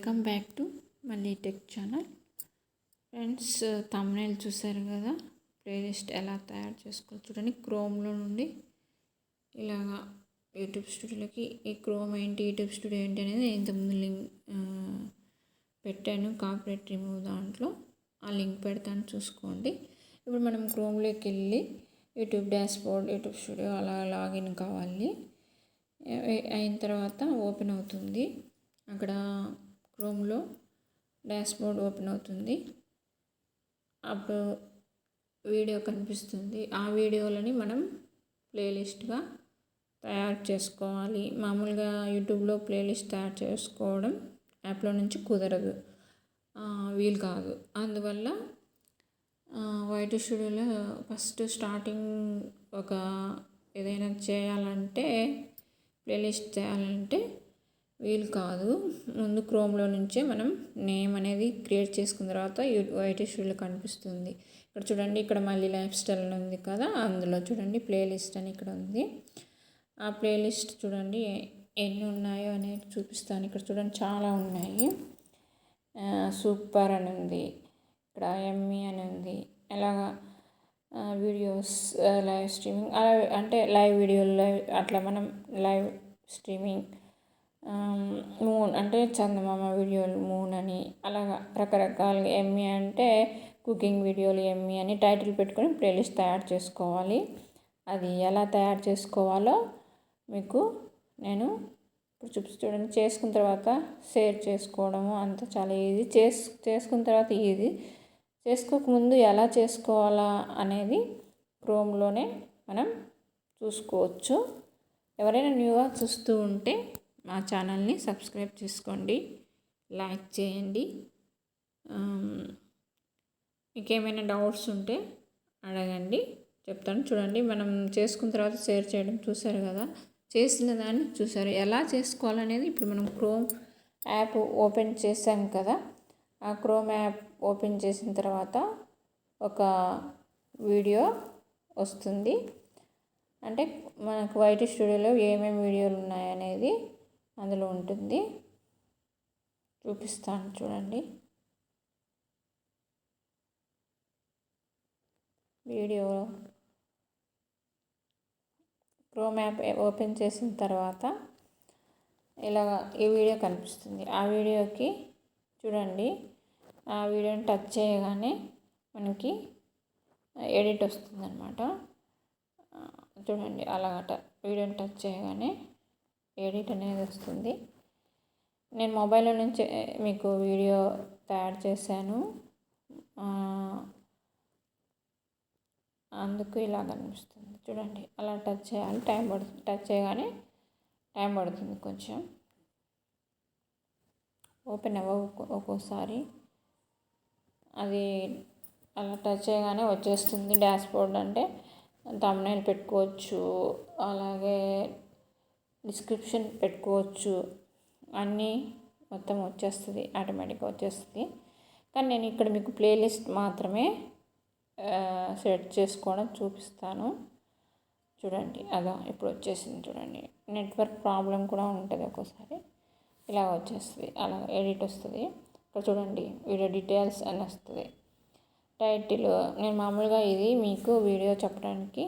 Welcome back to మల్లీ tech channel. Friends, thumbnail చూసారు కదా, ప్లేలిస్ట్ ఎలా తయారు చేసుకోవచ్చు చూడండి. క్రోమ్లో నుండి ఇలాగా యూట్యూబ్ స్టూడియోలోకి, ఈ క్రోమ్ ఏంటి యూట్యూబ్ స్టూడియో ఏంటి అనేది ఇంతకుముందు లింక్ పెట్టాను, కాపీరైట్ రిమూవ్ దాంట్లో ఆ లింక్ పెడతాను చూసుకోండి. ఇప్పుడు మనం క్రోమ్లోకి వెళ్ళి యూట్యూబ్ డాష్బోర్డ్, యూట్యూబ్ స్టూడియో అలా లాగిన్ కావాలి. అయిన తర్వాత ఓపెన్ అవుతుంది. అక్కడ క్రోమ్లో డాష్బోర్డ్ ఓపెన్ అవుతుంది. అప్పుడు వీడియో కనిపిస్తుంది. ఆ వీడియోలని మనం ప్లేలిస్ట్గా తయారు చేసుకోవాలి. మామూలుగా యూట్యూబ్లో ప్లేలిస్ట్ తయారు చేసుకోవడం యాప్లో నుంచి కుదరదు, వీలు కాదు. అందువల్ల వైట్ స్టూడియోలో ఫస్ట్ స్టార్టింగ్ ఒక ఏదైనా చేయాలంటే, ప్లేలిస్ట్ చేయాలంటే వీలు కాదు. ముందు క్రోమ్లో నుంచే మనం నేమ్ అనేది క్రియేట్ చేసుకున్న తర్వాత వైట్ స్టూడియోలో కనిపిస్తుంది. ఇక్కడ చూడండి, ఇక్కడ మళ్ళీ లైఫ్ స్టైల్ ఉంది కదా, అందులో చూడండి ప్లేలిస్ట్ అని ఇక్కడ ఉంది. ఆ ప్లేలిస్ట్ చూడండి ఎన్ని ఉన్నాయో అనేది చూపిస్తాను. ఇక్కడ చూడండి చాలా ఉన్నాయి. సూపర్ అని ఉంది, ఇక్కడ ఎమ్మీ అని ఉంది. అలాగా వీడియోస్, లైవ్ స్ట్రీమింగ్, అలా అంటే లైవ్ వీడియోలు, లైవ్ అట్లా మనం లైవ్ స్ట్రీమింగ్, మూన్ అంటే చందమామ వీడియోలు, మూన్ అని అలాగా రకరకాలుగా. ఎమ్మీ అంటే కుకింగ్ వీడియోలు, ఎమ్మీ అని టైటిల్ పెట్టుకొని ప్లేలిస్ట్ తయారు చేసుకోవాలి. అది ఎలా తయారు చేసుకోవాలో మీకు నేను ఇప్పుడు చూడండి. చేసుకున్న తర్వాత షేర్ చేసుకోవడము అంతా చాలా ఈజీ. చేసుకున్న తర్వాత ఈజీ, చేసుకోకముందు ఎలా చేసుకోవాలా అనేది క్రోమ్లోనే మనం చూసుకోవచ్చు. ఎవరైనా న్యూగా చూస్తూ ఉంటే మా ఛానల్ని సబ్స్క్రైబ్ చేసుకోండి, లైక్ చేయండి. మీకు ఏమైనా డౌట్స్ ఉంటే అడగండి, చెప్తాను. చూడండి, మనం చేసుకున్న తర్వాత షేర్ చేయడం చూసారు కదా, చేసిన దాన్ని చూసారు. ఎలా చేసుకోవాలనేది ఇప్పుడు మనం క్రోమ్ యాప్ ఓపెన్ చేసాం కదా, ఆ క్రోమ్ యాప్ ఓపెన్ చేసిన తర్వాత ఒక వీడియో వస్తుంది. అంటే మనకు వైట్ స్టూడియోలో ఏమేమి వీడియోలు ఉన్నాయనేది అందులో ఉంటుంది. చూపిస్తాను చూడండి. వీడియో క్రోమ్ యాప్ ఓపెన్ చేసిన తర్వాత ఇలాగ ఈ వీడియో కనిపిస్తుంది. ఆ వీడియోకి చూడండి, ఆ వీడియోని టచ్ చేయగానే మనకి ఎడిట్ వస్తుంది అన్నమాట. చూడండి, అలాగట వీడియోని టచ్ చేయగానే ఎడిట్ అనేది వస్తుంది. నేను మొబైల్లో నుంచి మీకు వీడియో తయారు చేశాను, అందుకు ఇలా కనిపిస్తుంది. చూడండి, అలా టచ్ చేయాలి, టైం పడుతుంది. టచ్ చేయగానే టైం పడుతుంది కొంచెం, ఓపెన్ అవ్వవు ఒక్కోసారి. అది అలా టచ్ చేయగానే వచ్చేస్తుంది. డాష్బోర్డ్ అంటే thumbnail పెట్టుకోవచ్చు, అలాగే డిస్క్రిప్షన్ పెట్టుకోవచ్చు, అన్నీ మొత్తం వచ్చేస్తుంది, ఆటోమేటిక్గా వచ్చేస్తుంది. కానీ నేను ఇక్కడ మీకు ప్లేలిస్ట్ మాత్రమే సెట్ చేసుకోవడం చూపిస్తాను. చూడండి, అలా ఇప్పుడు వచ్చేసింది. చూడండి, నెట్వర్క్ ప్రాబ్లం కూడా ఉంటుంది ఒక్కోసారి. ఇలా వచ్చేస్తుంది, అలా ఎడిట్ వస్తుంది. ఇక్కడ చూడండి, వీడియో డీటెయిల్స్ అని వస్తుంది. టైటిల్ నేను మామూలుగా ఇది మీకు వీడియో చెప్పడానికి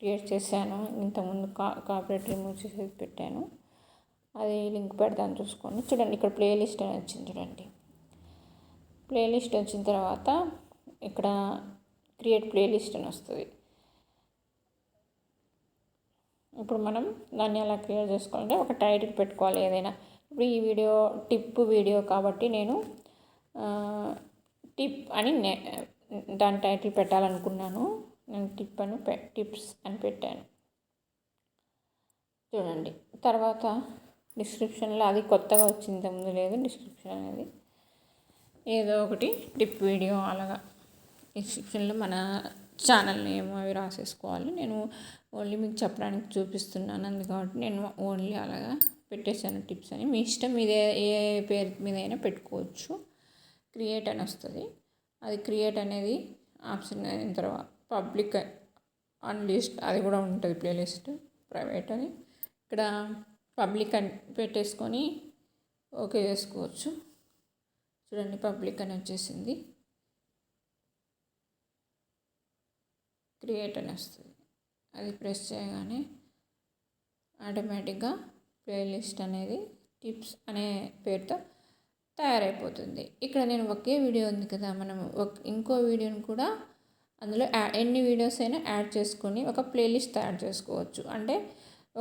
క్రియేట్ చేశాను. ఇంతకుముందు కాపీరైట్ రిమూవ్ చేసి పెట్టాను, అది లింక్ పెడతాను చూసుకోండి. చూడండి, ఇక్కడ ప్లేలిస్ట్ అని వచ్చింది. చూడండి, ప్లేలిస్ట్ వచ్చిన తర్వాత ఇక్కడ క్రియేట్ ప్లేలిస్ట్ అని వస్తుంది. ఇప్పుడు మనం దాన్ని ఎలా క్రియేట్ చేసుకోవాలంటే ఒక టైటిల్ పెట్టుకోవాలి ఏదైనా. ఇప్పుడు ఈ వీడియో టిప్ వీడియో కాబట్టి నేను టిప్ అని దాని టైటిల్ పెట్టాలనుకున్నాను. నేను టిప్స్ అని పెట్టాను. చూడండి, తర్వాత డిస్క్రిప్షన్లో అది కొత్తగా వచ్చింది, ముందు లేదు డిస్క్రిప్షన్ అనేది. ఏదో ఒకటి టిప్ వీడియో అలాగా డిస్క్రిప్షన్లో మన ఛానల్ నేమ్ అవి రాసేసుకోవాలి. నేను ఓన్లీ మీకు చెప్పడానికి చూపిస్తున్నాను, అందు కాబట్టి నేను ఓన్లీ అలాగా పెట్టేశాను టిప్స్ అని. మీ ఇష్టం, మీదే ఏ పేరు మీద అయినా పెట్టుకోవచ్చు. క్రియేట్ అని వస్తుంది. అది క్రియేట్ అనేది ఆప్షన్ అయిన తర్వాత పబ్లిక్ అన్లిస్ట్ అది కూడా ఉంటుంది. ప్లేలిస్ట్ ప్రైవేట్ అని ఇక్కడ పబ్లిక్ అని పెట్టేసుకొని ఓకే చేసుకోవచ్చు. చూడండి పబ్లిక్ అని వచ్చేసింది, క్రియేట్ అని వస్తుంది. అది ప్రెస్ చేయగానే ఆటోమేటిక్గా ప్లేలిస్ట్ అనేది టిప్స్ అనే పేరుతో తయారైపోతుంది. ఇక్కడ నేను ఒకే వీడియో ఉంది కదా, మనం ఇంకో వీడియోని కూడా అందులో ఎన్ని వీడియోస్ అయినా యాడ్ చేసుకొని ఒక ప్లేలిస్ట్ తయారు చేసుకోవచ్చు. అంటే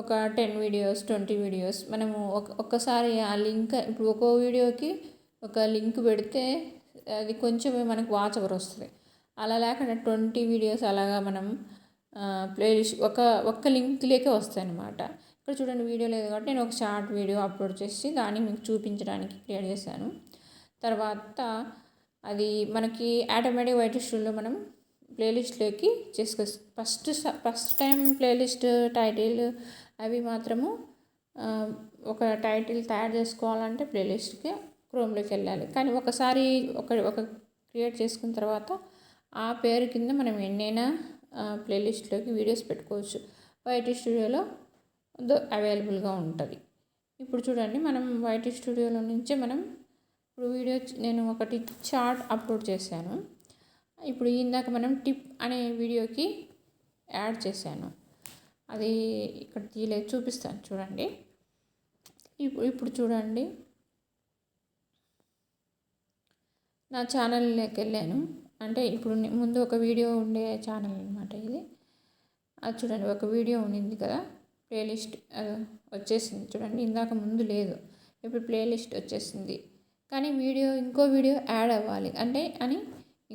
ఒక 10 వీడియోస్ 20 వీడియోస్ మనము ఒక్కసారి ఆ లింక్, ఇప్పుడు ఒక్కో వీడియోకి ఒక లింక్ పెడితే అది కొంచెమే మనకు వాచ్ అవర్ వస్తుంది. అలా లేకుండా 20 వీడియోస్ అలాగా మనం ప్లేలిస్ట్ ఒక్క లింక్లేకే వస్తాయి అన్నమాట. ఇక్కడ చూడండి వీడియో లేదు కాబట్టి నేను ఒక షార్ట్ వీడియో అప్లోడ్ చేసి దాన్ని మీకు చూపించడానికి క్రియేట్ చేశాను. తర్వాత అది మనకి ఆటోమేటిక్ వైట్ స్టూడియోలో మనం ప్లేలిస్ట్లోకి చేసుకోవచ్చు. ఫస్ట్ టైం ప్లేలిస్ట్ టైటిల్ అవి మాత్రము ఒక టైటిల్ తయారు చేసుకోవాలంటే ప్లేలిస్ట్కి క్రోమ్లోకి వెళ్ళాలి. కానీ ఒకసారి ఒక క్రియేట్ చేసుకున్న తర్వాత ఆ పేరు కింద మనం ఎన్నైనా ప్లేలిస్ట్లోకి వీడియోస్ పెట్టుకోవచ్చు. వైట్ స్టూడియోలో అవైలబుల్గా ఉంటుంది. ఇప్పుడు చూడండి మనం వైట్ స్టూడియోలో నుంచే మనం ఇప్పుడు వీడియో నేను ఒకటి చార్ట్ అప్లోడ్ చేశాను. ఇప్పుడు ఇందాక మనం టిప్ అనే వీడియోకి యాడ్ చేశాను, అది ఇక్కడ తీయలేదు, చూపిస్తాను చూడండి. ఇప్పుడు చూడండి నా ఛానల్లోకి వెళ్ళాను. అంటే ఇప్పుడు ముందు ఒక వీడియో ఉండే ఛానల్ అనమాట ఇది. అది చూడండి ఒక వీడియో ఉండింది కదా, ప్లేలిస్ట్ వచ్చేసింది చూడండి. ఇందాక ముందు లేదు, ఇప్పుడు ప్లేలిస్ట్ వచ్చేసింది. కానీ ఇంకో వీడియో యాడ్ అవ్వాలి అని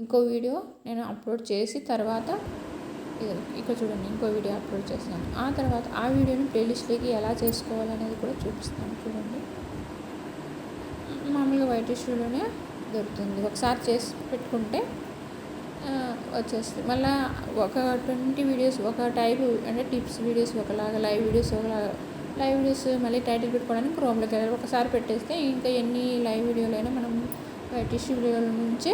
ఇంకో వీడియో నేను అప్లోడ్ చేసి తర్వాత ఇక్కడ చూడండి ఇంకో వీడియో అప్లోడ్ చేశాను. ఆ తర్వాత ఆ వీడియోని ప్లేలిస్ట్లోకి ఎలా చేసుకోవాలనేది కూడా చూపిస్తాను చూడండి. మామూలుగా వైట్ స్టూడియోనే దొరుకుతుంది, ఒకసారి చేసి పెట్టుకుంటే వచ్చేస్తుంది. మళ్ళీ ఒక 20 వీడియోస్ ఒక టైపు, అంటే టిప్స్ వీడియోస్ ఒకలాగా, లైవ్ వీడియోస్ ఒకలాగా. లైవ్ వీడియోస్ మళ్ళీ టైటిల్ పెట్టుకోవడానికి క్రోమ్లోకి వెళ్ళాలి. ఒకసారి పెట్టేస్తే ఇంకా ఎన్ని లైవ్ వీడియోలైనా మనం వైట్ స్టూడియోల నుంచే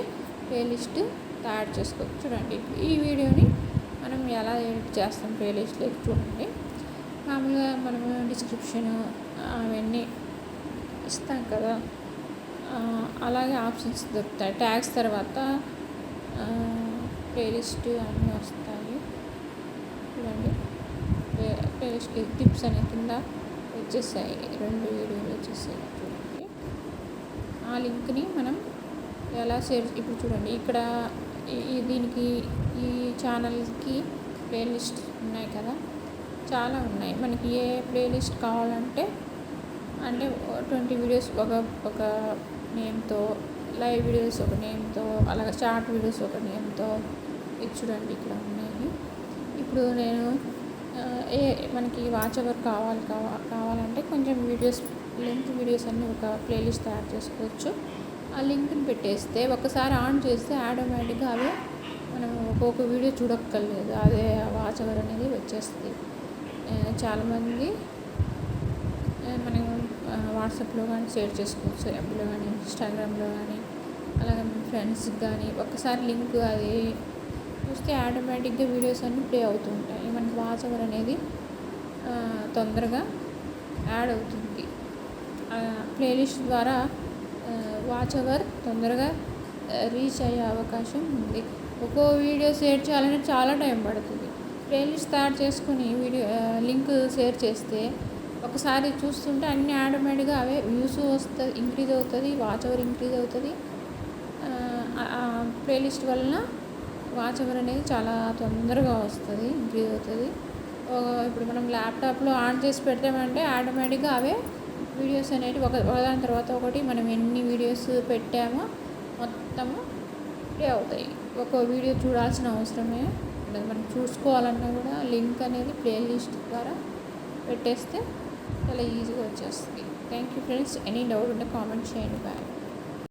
ప్లేలిస్ట్ తయారు చేసుకోవచ్చు. చూడండి ఈ వీడియోని మనం ఎలా ఎడిట్ చేస్తాం ప్లేలిస్ట్లోకి చూడండి. మామూలుగా మనము డిస్క్రిప్షన్ అవన్నీ ఇస్తాం కదా, అలాగే ఆప్షన్స్ దొరుకుతాయి. ట్యాగ్స్ తర్వాత ప్లేలిస్ట్ అన్నీ వస్తాయి చూడండి. ప్లేలిస్ట్ టిప్స్ అనే కింద వచ్చేసాయి, 2 వీడియోలు వచ్చేసాయి చూడండి. ఆ లింక్ని మనం ఎలా షేర్, ఇప్పుడు చూడండి ఇక్కడ దీనికి ఈ ఛానల్కి ప్లేలిస్ట్ ఉన్నాయి కదా, చాలా ఉన్నాయి. మనకి ఏ ప్లేలిస్ట్ కావాలంటే 20 వీడియోస్ ఒక నేమ్తో, లైవ్ వీడియోస్ ఒక నేమ్తో, అలాగే షార్ట్ వీడియోస్ ఒక నేమ్తో, ఇది చూడండి ఇక్కడ ఉన్నాయి. ఇప్పుడు నేను మనకి వాచ్ అవర్ కావాలంటే కొంచెం వీడియోస్ లెంత్ వీడియోస్ అన్నీ ఒక ప్లేలిస్ట్ తయారు చేసుకోవచ్చు. ఆ లింక్ని పెట్టేస్తే ఒకసారి ఆన్ చేస్తే ఆటోమేటిక్గా అవే మనం ఒక్కొక్క వీడియో చూడక్కర్లేదు, అదే వాచ్ అవర్ అనేది వచ్చేస్తుంది. చాలామంది మనం వాట్సాప్లో కానీ షేర్ చేసుకోవచ్చు, యాప్లో కానీ, ఇన్స్టాగ్రామ్లో కానీ, అలాగే మన ఫ్రెండ్స్కి కానీ. ఒకసారి లింక్ అది చూస్తే ఆటోమేటిక్గా వీడియోస్ అన్నీ ప్లే అవుతూ ఉంటాయి. మనకి వాచ్ అవర్ అనేది తొందరగా యాడ్ అవుతుంది. ప్లేలిస్ట్ ద్వారా వాచ్ అవర్ తొందరగా రీచ్ అయ్యే అవకాశం ఉంది. ఒక్కో వీడియో షేర్ చేయాలంటే చాలా టైం పడుతుంది. ప్లేలిస్ట్ తయారు చేసుకుని లింక్ షేర్ చేస్తే ఒకసారి చూస్తుంటే అన్నీ ఆటోమేటిక్గా అవే వ్యూస్ వస్తుంది, ఇంక్రీజ్ అవుతుంది, వాచ్ అవర్ ఇంక్రీజ్ అవుతుంది. ప్లేలిస్ట్ వలన వాచ్ అవర్ అనేది చాలా తొందరగా వస్తుంది, ఇంక్రీజ్ అవుతుంది. ఇప్పుడు మనం ల్యాప్టాప్లో ఆన్ చేసి పెడతామంటే ఆటోమేటిక్గా అవే వీడియోస్ అనేవి ఒకదాని తర్వాత ఒకటి మనం ఎన్ని వీడియోస్ పెట్టామో మొత్తము ప్లే అవుతాయి. ఒక వీడియో చూడాల్సిన అవసరమే ఉండదు. మనం చూసుకోవాలన్నా కూడా లింక్ అనేది ప్లేలిస్ట్ ద్వారా పెట్టేస్తే చాలా ఈజీగా వచ్చేస్తుంది. Thank you friends. Any doubt ఉంటే కామెంట్ చేయండి. బాయ్.